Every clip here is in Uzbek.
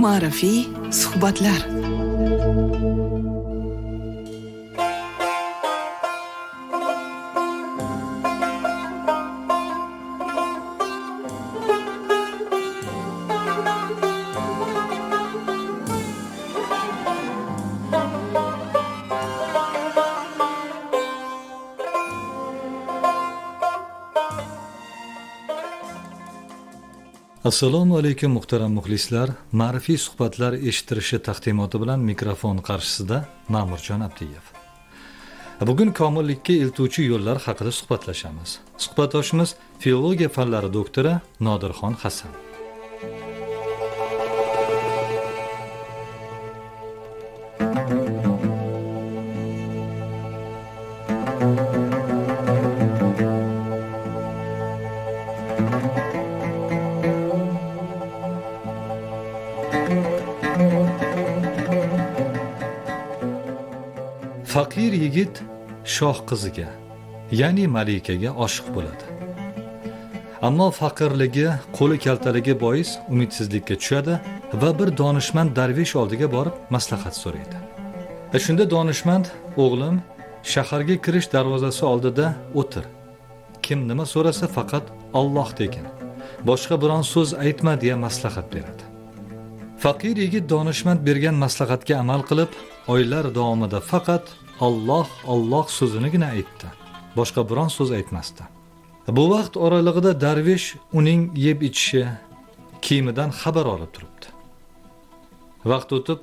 ma'rifiy suhbatlar. Assalomu alaykum muhtaram muxlislar. Ma'rifiy suhbatlar eshittirishi taqdimoti bilan mikrofon qarshisida Ma'murjon Abdiyev. Bugun komillikka eltuvchi yo'llar haqida suhbatlashamiz. Suhbatdoshimiz filologiya fanlari doktori Nodirxon Hasan. Faqir yigit shoh qiziga, ya'ni malikaga oshiq bo'ladi. Ammo faqirligi, qo'li kaltaligi bois umidsizlikka tushadi va bir donishmand darvish oldiga borib maslahat so'raydi. Shunda donishmand: "O'g'lim, shaharga kirish darvozasi oldida o'tir. Kim nima so'rasa faqat Alloh degin. Boshqa biron so'z aytma" deya maslahat beradi. Faqir yigit donishmand bergan maslahatga amal qilib, oylar davomida faqat Alloh, Alloh so'zinigina aytdi. Boshqa biron so'z aytmasdi. Bu vaqt oralig'ida darvish uning yeb ichishi, kiyimidan xabar olib turibdi. Vaqt o'tib,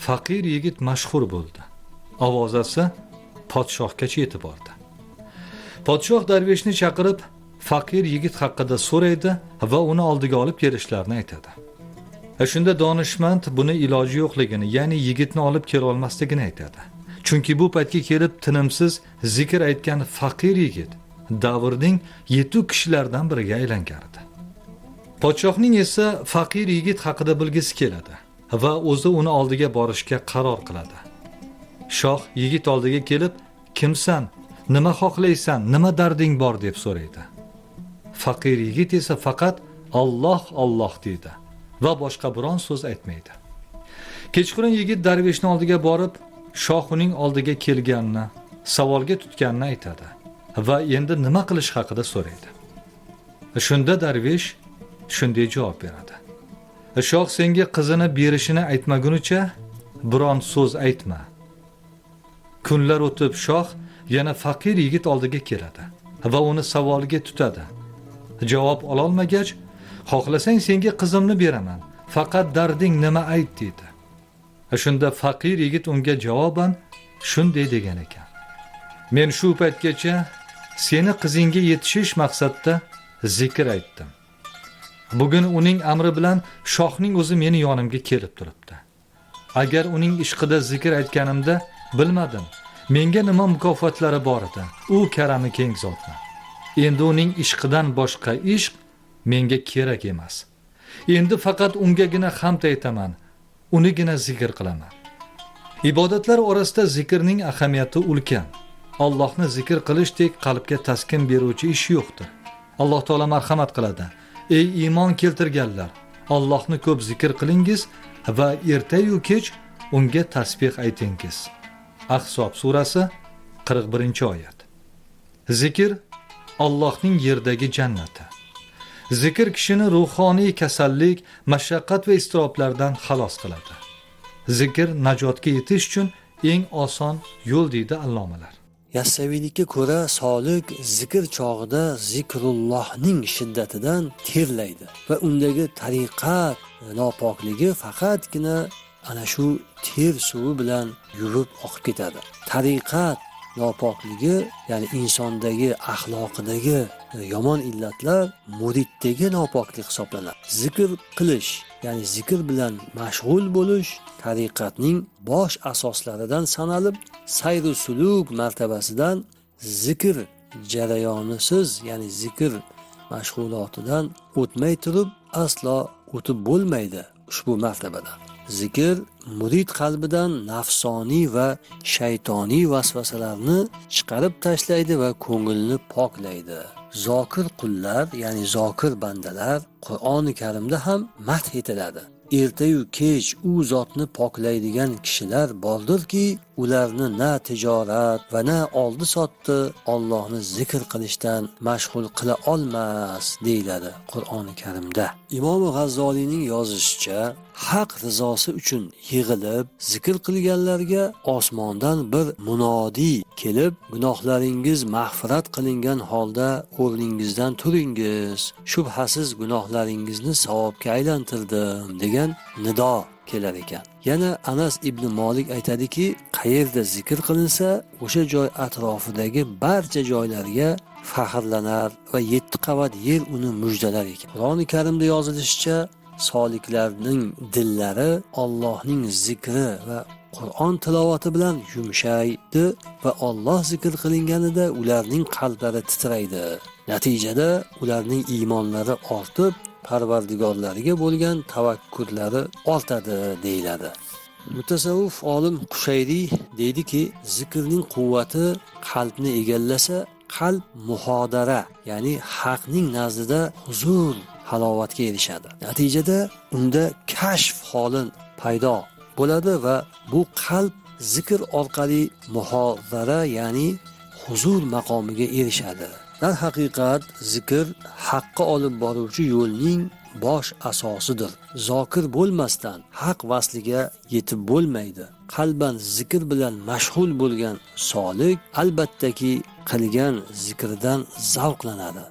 faqir yigit mashhur bo'ldi. Ovozasi podshohgacha yetib bordi. Podshoh darvishni chaqirib, faqir yigit haqida so'raydi va uni oldiga olib kelishlarini aytadi. Shunda donishmand buni iloji yo'qligini, ya'ni yigitni olib kela olmasligini aytadi. Chunki bu paytga kelib tinimsiz zikr aytgan faqir yigit davrning yetuk kishilaridan biriga aylangardi. Podshohning esa faqir yigit haqida bilgisi keladi va o'zi uni oldiga borishga qaror qiladi. Shoh yigit oldiga kelib, "Kimsan? Nima xohlaysan? Nima darding bor?" deb so'raydi. Faqir yigit esa faqat "Alloh, Alloh" deydi va boshqa biron so'z aytmaydi. Kechqurun yigit darvishning oldiga borib, shoh uning oldiga kelganini, savolga tutganini aytadi va endi nima qilish haqida so'raydi. Shunda darvish shunday javob beradi: "Shoh senga qizini berishini aytmagunicha biron so'z aytma." Kunlar o'tib shoh yana faqir yigit oldiga keladi va uni savoliga tutadi. Javob ololmagach, "Xohlasang senga qizimni beraman, faqat darding nima ayt" dedi. Shunda faqir yigit unga javoban shunday degan ekan: "Men shu paytgacha seni qizingga yetishish maqsadida zikr aytdim. Bugun uning amri bilan shohning o'zi meni yonimga kelib turibdi. Agar uning ishqida zikr aytganimda bilmadim, menga nima mukofotlari bor edi. U karami keng zotmi. Endi uning ishqidan boshqa ishq menga kerak emas. Endi faqat ungagina hamd aytaman, unigina zikr qilaman." Ibodatlar orasida zikrning ahamiyati ulkan. Allohni zikr qilishdek qalbga taskin beruvchi ish yo'qdir. Alloh taolo marhamat qiladi: "Ey iymon keltirganlar, Allohni ko'p zikr qilingiz va erta-yu kech unga tasbih aytingiz." Ahzob surasi 41-oyat. Zikr Allohning yerdagi jannati. Zikr kishini ruhoniy kasallik, mashaqqat va iztiroblardan xalos qiladi. Zikr najotga yetish uchun eng oson yo'l deydi allomalar. Yassaviylikka ko'ra solik zikr chog'ida zikrullohning shiddatidan terlaydi va undagi tariqat nopokligi faqatgina ana shu ter suvi bilan yurib oqib ketadi. Tariqat nopokligi, ya'ni insondagi axloqidagi yomon illatlar muriddagi nopoklik hisoblanadi. Zikr qilish, ya'ni zikr bilan mashg'ul bo'lish tariqatning bosh asoslaridan sanalib, sayr-u suluk martabasidan zikr jarayonisiz, ya'ni zikr mashg'ulotidan o'tmay turib aslo o'tib bo'lmaydi ushbu martabadan. Zikr murid qalbidan nafsoniy va shaytoniy vasvasalarni chiqarib tashlaydi va ko'ngilni poklaydi. Zokir qullar, ya'ni zokir bandalar Qur'oni Karimda ham madh etiladi. ertayu kech u zotni poklaydigan kishilar bordirki, ularni na tijorat va na oldi sotdi Allohni zikr qilishdan mashg'ul qila olmas deyiladi Qur'oni Karimda. Imom G'azzoliyning yozishicha, haq rizosi uchun yig'ilib zikr qilganlarga osmondan bir munodiy kelib, gunohlaringiz mag'firat qilingan holda o'rningizdan turingiz, shubhasiz gunohlaringizni savobga aylantirdim degan nido kelar ekan. Yana Anas ibn Malik aytadiki, qayerda zikr qilinsa, o'sha joy atrofidagi barcha joylarga faxrlanar va 7 qavat yer uni mujdalar ekan. Qur'oni Karimda yozilishicha, soliklarning dillari Allohning zikri va Qur'on tilovati bilan yumshaydi va Alloh zikr qilinganida ularning qalblari titraydi. Natijada ularning iymonlari ortib, Parvardigorlariga bo'lgan tavakkullari ortadi deyiladi. Mutasavvif olim Qushayri deydiki, zikrning quvvati qalbni egallasa, qalb muhodara, ya'ni haqning nazdida huzur, halovatga erishadi. Natijada unda kashf holi paydo bo'ladi va bu qalb zikr orqali muhodara, ya'ni huzur maqomiga erishadi. Dar haqiqat zikr haqqa olib boruvchi yo'lning bosh asosidir. Zokir bo'lmasdan haq vasliga yetib bo'lmaydi. Qalban zikr bilan mashg'ul bo'lgan solik albattaki qilgan zikrdan zavqlanadi.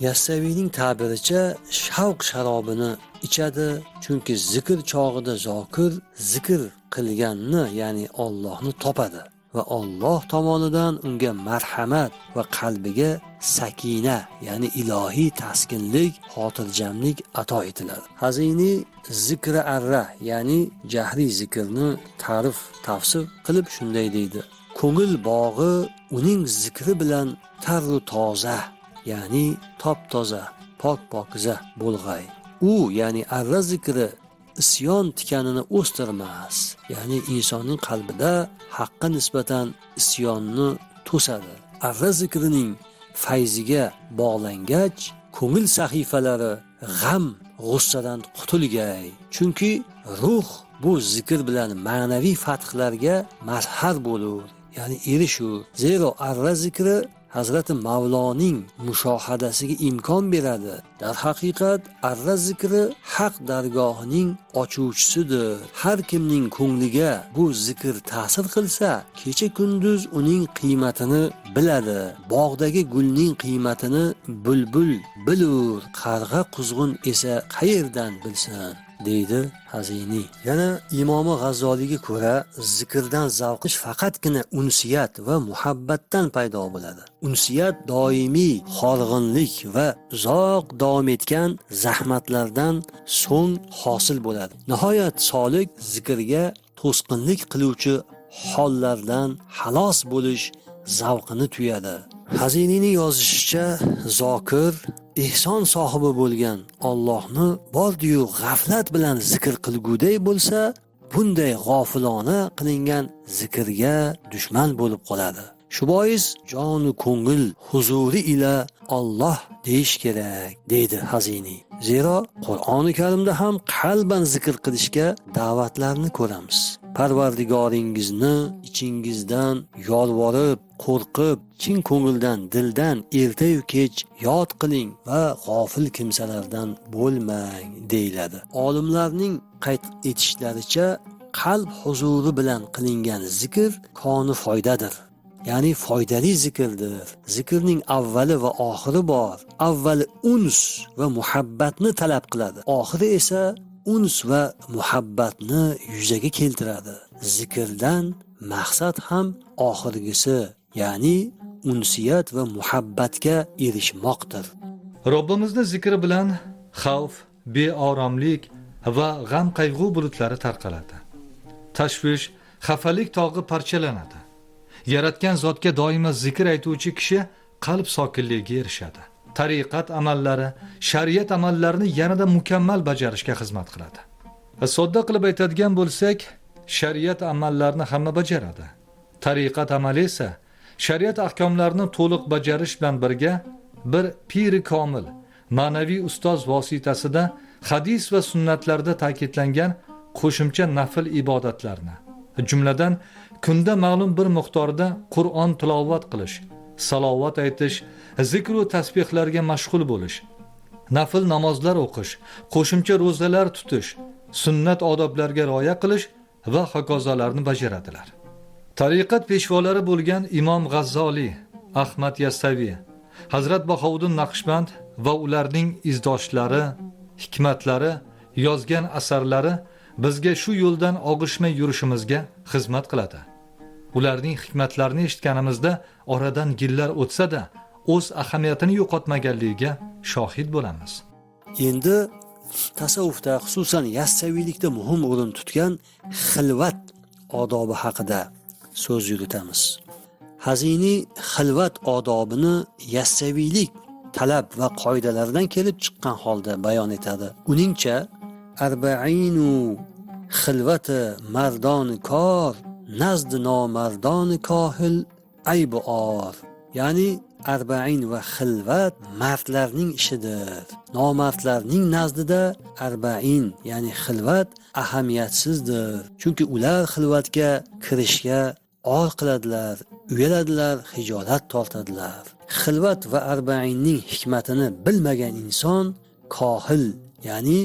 Yassaviyning ta'biricha shavq sharobini ichadi, chunki zikr chog'ida zokir zikr qilganni, ya'ni Allohni topadi va Alloh tomonidan unga marhamat va qalbiga sakina, ya'ni ilohiy taskinlik, xotirjamlik ato etiladi. Hazini zikri arra, ya'ni jahriy zikrni tafsir qilib shunday deydi: ko'ngil bog'i uning zikri bilan tarru toza, ya'ni top-toza, pok-pokiza bo'lg'ay. U, ya'ni arra zikri isyon tikanini o'stirmas, ya'ni insonning qalbida haqqa nisbatan isyonni to'sadi. Arra zikrining fayziga bog'langach, ko'ngil sahifalari g'am, g'ussadan qutulgay. Chunki ruh bu zikr bilan ma'naviy fathlarga mazhar bo'lur, ya'ni erishur. Zero arra zikri Hazrati Mavloning mushohadasiga imkon beradi. Dar haqiqat arra zikri haq dargohining ochuvchisidir. Har kimning ko'ngliga bu zikr ta'sir qilsa, kecha kunduz uning qiymatini biladi. Bog'dagi gulning qiymatini bulbul bilur, qarg'a quzg'un esa qayerdan bilsin, deydi Hazini. Yana Imom G'azzoliyga ko'ra, zikrdan zavqish faqatgina unsiyat va muhabbatdan paydo bo'ladi. Unsiyat doimiy horg'inlik va uzoq davom etgan zahmatlardan so'ng hosil bo'ladi. Nihoyat solik zikrga to'sqinlik qiluvchi hollardan xalos bo'lish zavqini tuyadi. Hazinining yozishicha, zokir ehson sohibi bo'lgan Allohni bordiyu g'aflat bilan zikr qilguday bo'lsa, bunday g'ofilona qilingan zikrga dushman bo'lib qoladi. Shu bois jonu ko'ngil huzuri ila Alloh deyish kerak, deydi Hazini. Zero Qur'oni Karimda ham qalban zikr qilishga da'vatlarni ko'ramiz. Parvardigoringizni ichingizdan yolvorib, qo'rqib, chin ko'ngildan, dildan ertayu kech yod qiling va g'ofil kimsalardan bo'lmang, deyiladi. Olimlarning qayd etishlaricha, qalb huzuri bilan qilingan zikr koni foydadir. Ya'ni foydali zikrdir. Zikrning avvali va oxiri bor. Avvali uns va muhabbatni talab qiladi. Oxiri esa uns va muhabbatni yuzaga keltiradi. Zikrdan maqsad ham oxirgisi, ya'ni unsiyat va muhabbatga erishmoqdir. Robbimizni zikri bilan xavf, beoromlik va g'am qayg'u bulutlari tarqaladi. Tashvish, xafalik tog'i parchalanadi. Yaratgan zotga doimo zikr aytuvchi kishi qalb sokinligiga erishadi. Tariqat amallari, shariat amallarini yanada mukammal bajarishga xizmat qiladi. Sodda qilib aytadigan bo'lsak, shariat amallarini hamma bajaradi. Tariqat amali esa shariat ahkomlarini to'liq bajarish bilan birga bir piri komil, ma'naviy ustoz vositasida hadis va sunnatlarda ta'kidlangan qo'shimcha nafl ibodatlarni, jumladan kunda ma'lum bir miqdorda Qur'on tilovat qilish, salovat aytish, zikr va tasbihlarga mashg'ul bo'lish, nafl namozlar o'qish, qo'shimcha ro'zalar tutish, sunnat odoblarga rioya qilish va hokazolarni bajaradilar. Tariqat peshvolari bo'lgan Imom G'azzoliy, Ahmad Yassaviy, Hazrat Bahovuddin Naqshband va ularning izdoshlari, hikmatlari, yozgan asarlari bizga shu yo'ldan og'ishmay yurishimizga xizmat qiladi. Ularning hikmatlarini eshitganimizda oradan yillar o'tsa-da, o'z ahamiyatini yo'qotmaganligiga shohid bo'lamiz. Endi tasavvufda, xususan yassaviylikda muhim o'rin tutgan xilvat odobi haqida so'z yuritamiz. Hazini xilvat odobini yassaviylik talab va qoidalaridan kelib chiqqan holda bayon etadi. Uningcha arba'inu xilvati mardoni kor nazdi nomardoni kohil aybi or. Ya'ni arba'in va xilvat mardlarning ishidir. Nomardlarning nazdida arba'in ya'ni xilvat ahamiyatsizdir. Chunki ular xilvatga kirishga or qiladilar, uyaladilar, hijolat tortadilar. Xilvat va arba'inning hikmatini bilmagan inson kohil ya'ni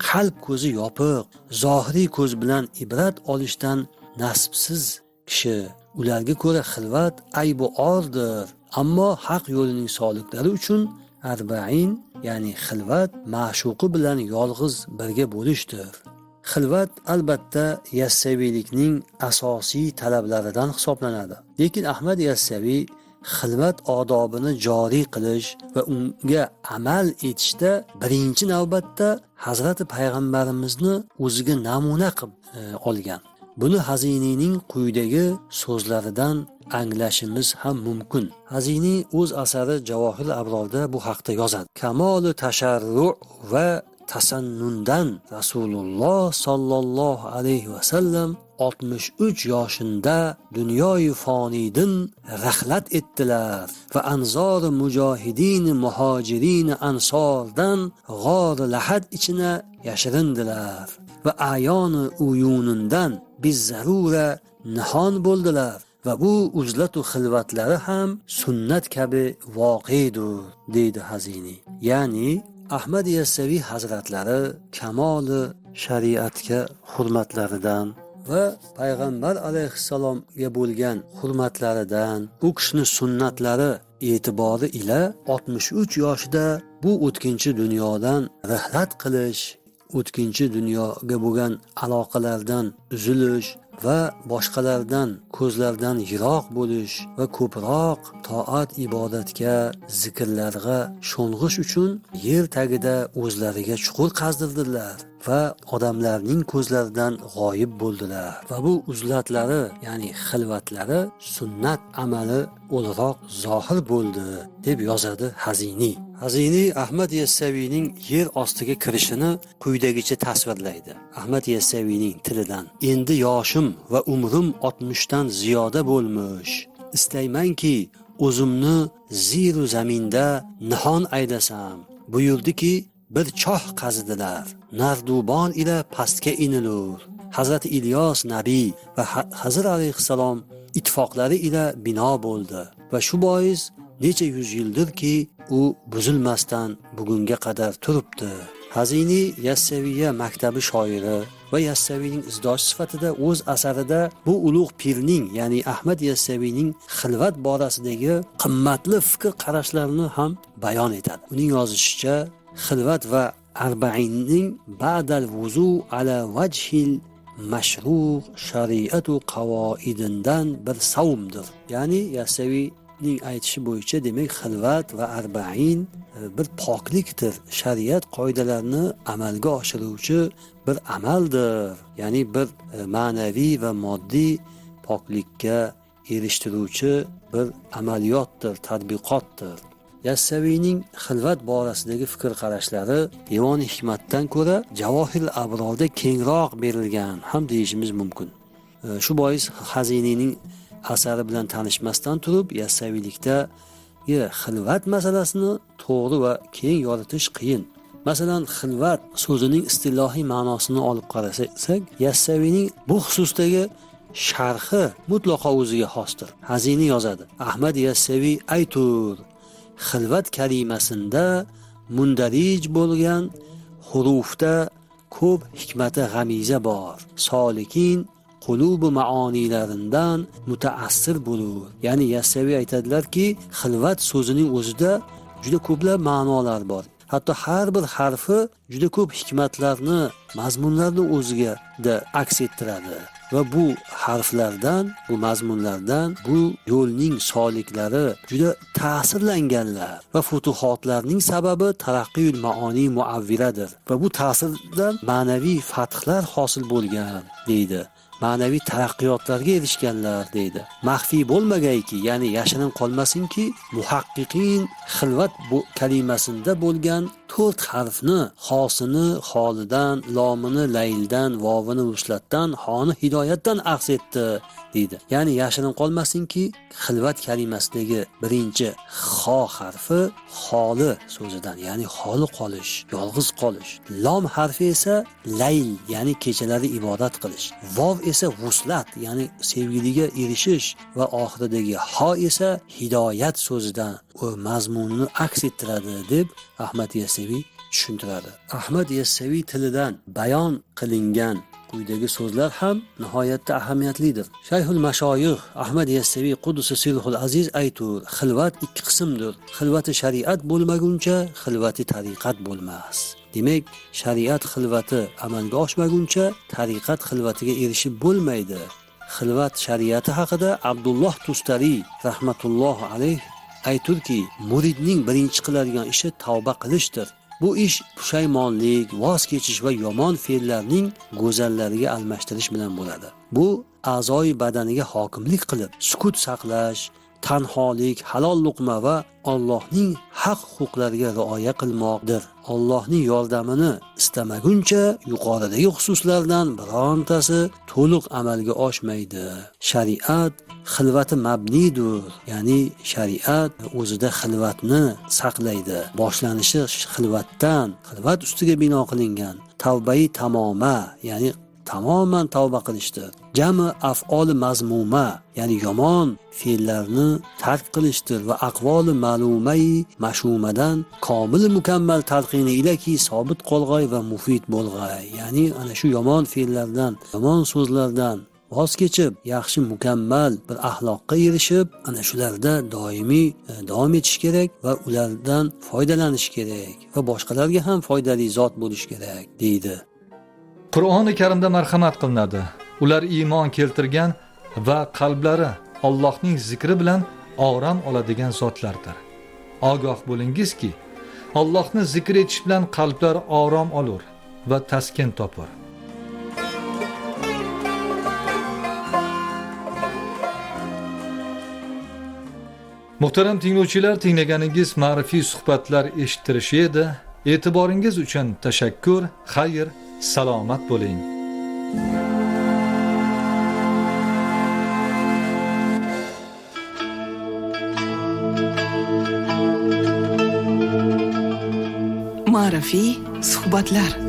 qalb ko'zi yopiq, zohiriy ko'z bilan ibrat olishdan nasibsiz kishi. Ularga ko'ra xilvat aybu ordir. Ammo haq yo'lining soliklari uchun arba'in ya'ni xilvat ma'shuqi bilan yolg'iz birga bo'lishdir. Xilvat albatta yassaviylikning asosiy talablaridan hisoblanadi. Lekin Ahmad Yassaviy xilvat odobini joriy qilish va unga amal etishda birinchi navbatda Hazrati payg'ambarimizni o'ziga namuna qilib olgan. Buni Hazinining quyidagi so'zlaridan anglashimiz ham mumkin. Hazini o'z asari Javohir Abrorda bu haqda yozadi. Kamoli tasharru va tasannundan Rasululloh sallallohu alayhi va sallam 63 yoshinda dunyoyu foniydan rahlat etdilar va anzor mujohidin muhojirin ansordan g'or lahad ichina yashirindilar va ayoni uyunundan biz zarura nihon bo'ldilar va bu uzlatu xilvatlari ham sunnat kabi voqedir deydi Hazini. Ya'ni Ahmad Yassaviy hazratlari kamoli shariatga hurmatlaridan va payg'ambar alayhissalomga bo'lgan hurmatlaridan u kishining sunnatlari e'tibori ila 63 yoshida bu o'tkinchi dunyodan rihlat qilish, o'tkinchi dunyoga bo'lgan aloqalardan uzilish va boshqalardan ko'zlardan yiroq bo'lish va ko'proq toat ibodatga, zikrlarga sho'ng'ish uchun yer tagida o'zlariga chuqur qazdirdilar va odamlarning ko'zlaridan g'oyib bo'ldilar. Va bu uzlatlari, ya'ni xilvatlari sunnat amali o'laroq zohir bo'ldi deb yozadi Hazini. Hazini Ahmad Yassaviyning yer ostiga kirishini quyidagicha tasvirlaydi. Ahmad Yassaviyning tilidan: endi yoshim va umrim 60 dan ziyoda bo'lmuş. Istaymanki o'zimni ziru zaminda nihon aylasam. Buyurdiki bir choh qazidilar. Nardubon ila pastga inilur. Hazrati Ilyos nabiy va Hazir alayhissalom ittifoqlari ila bino bo'ldi va shu bois necha yuz yildirki u buzilmasdan bugunga qadar turibdi. Hazini Yassaviya maktabi shoiri va Yassaviyning izdosh sifatida o'z asarida bu ulug' pirning, ya'ni Ahmad Yassaviyning xilvat borasidagi qimmatli fikr qarashlarini ham bayon etadi. Uning yozishicha, xilvat va arba'inning ba'dal vuzu ala vajhil mashruh shariatu qavoidindan bir savmdir. Ya'ni Yassaviyning aytishi bo'yicha, demak xilvat va arba'in bir poklikdir, shariat qoidalarini amalga oshiruvchi bir amaldir. Ya'ni bir ma'naviy va moddiy poklikka erishtiruvchi bir amaliyotdir, tadbiqotdir. Yassaviyning xilvat borasidagi fikr qarashlari Devon-i Hikmatdan ko'ra Javohir Abrorda kengroq berilgan ham deyishimiz mumkin. Shu bois Hazinining asari bilan tanishmasdan turib, Yassaviylikda xilvat masalasini to'g'ri va keng yoritish qiyin. Masalan, xilvat so'zining istilohiy ma'nosini olib qarasak, Yassaviyning bu xususdagi sharhi mutlaqo o'ziga xosdir. Hazini yozadi: Ahmad Yassaviy aytur, xilvat kalimasida mundarij bo'lgan hurufda ko'p hikmati g'amiza bor. Solikin qulubi maonilaridan mutaassir bo'lur. Ya'ni Yassaviy aytadilarki, xilvat so'zining o'zida juda ko'plab ma'nolar bor. Hatto har bir harfi juda ko'p hikmatlarni, mazmunlarni o'ziga aks ettiradi. Va bu harflardan, bu mazmunlardan, bu yo'lning soliklari juda ta'sirlanganlar va futuhotlarning sababi taraqqiyul maoni muavviradir. Va bu ta'sirdan ma'naviy fathlar hosil bo'lgan deydi. Ma'naviy taraqqiyotlarga erishganlar deydi. Maxfiy bo'lmagayki, ya'ni yashirin qolmasinki, muhaqqiqin xilvat bu kalimasida bo'lgan 4 harfni, xosini xolidan, lomini layldan, vovini ruslatdan, xoni hidoyatdan aks etdi deydi. Ya'ni yashirin qolmasinki, xilvat kalimasidagi birinchi xo harfi xoli so'zidan, ya'ni xoli qolish, yolg'iz qolish. Lom harfi esa layl, ya'ni kechalari ibodat qilish. Vov esa vuslat, ya'ni sevgiliga erishish va oxiridagi ho esa hidoyat so'zidan o mazmunini aks ettiradi deb Ahmad Yassaviy tushuntiradi. Ahmad Yassaviy tilidan bayon qilingan quyidagi so'zlar ham nihoyatda ahamiyatlidir. Shayxul mashoyix Ahmad Yassaviy Quddusi Sirhul Aziz aytur, xilvat ikki qismdir. Xilvati shariat bo'lmaguncha, xilvati tariqat bo'lmas. Demak, shariat xilvati amalga oshmaguncha, tariqat xilvatiga erishib bo'lmaydi. Xilvat shariati haqida Abdulloh Tustari rahmatullohi alayh ayturki, muridning birinchi qiladigan ishi tavba qilishdir. Bu ish pushaymonlik, voz kechish va yomon fe'llarning go'zallariga almashtirish bilan bo'ladi. Bu a'zoyi badaniga hokimlik qilib, sukut saqlash, tanholik, halol luqma va Allohning haq huquqlariga rioya qilmoqdir. Allohning yordamini istamaguncha yuqoridagi xususlardan birontasi to'liq amalga oshmaydi. Shariat xilvati mabnidur, ya'ni shariat o'zida xilvatni saqlaydi. Boshlanishi xilvatdan, xilvat ustiga bino qilingan. Tavbai tamoma, ya'ni tamoman tavba qilishdir. Jami af'oli mazmuma, ya'ni yomon fe'llarni tark qilishdir va aqvoli ma'lumai mashumadan komil mukammal talqini ilaki sobit qolg'ay va mufid bo'lg'ay. Ya'ni ana shu yomon fe'llardan, yomon so'zlardan voz kechib, yaxshi mukammal bir axloqqa erishib, ana shularda doimiy davom etish kerak va ulardan foydalanish kerak va boshqalarga ham foydali zot bo'lish kerak deydi. Qur'oni Karimda marhamat qilinadi. Ular iymon keltirgan va qalblari Allohning zikri bilan orom oladigan zotlardir. Ogoh bo'lingizki, Allohni zikr etish bilan qalblar orom olur va taskin topar. Muhtaram tinglovchilar, tinglaganingiz ma'rifiy suhbatlar eshittirishi edi. E'tiboringiz uchun tashakkur. Xayr, salomat bo'ling. Ma'rifiy suhbatlar.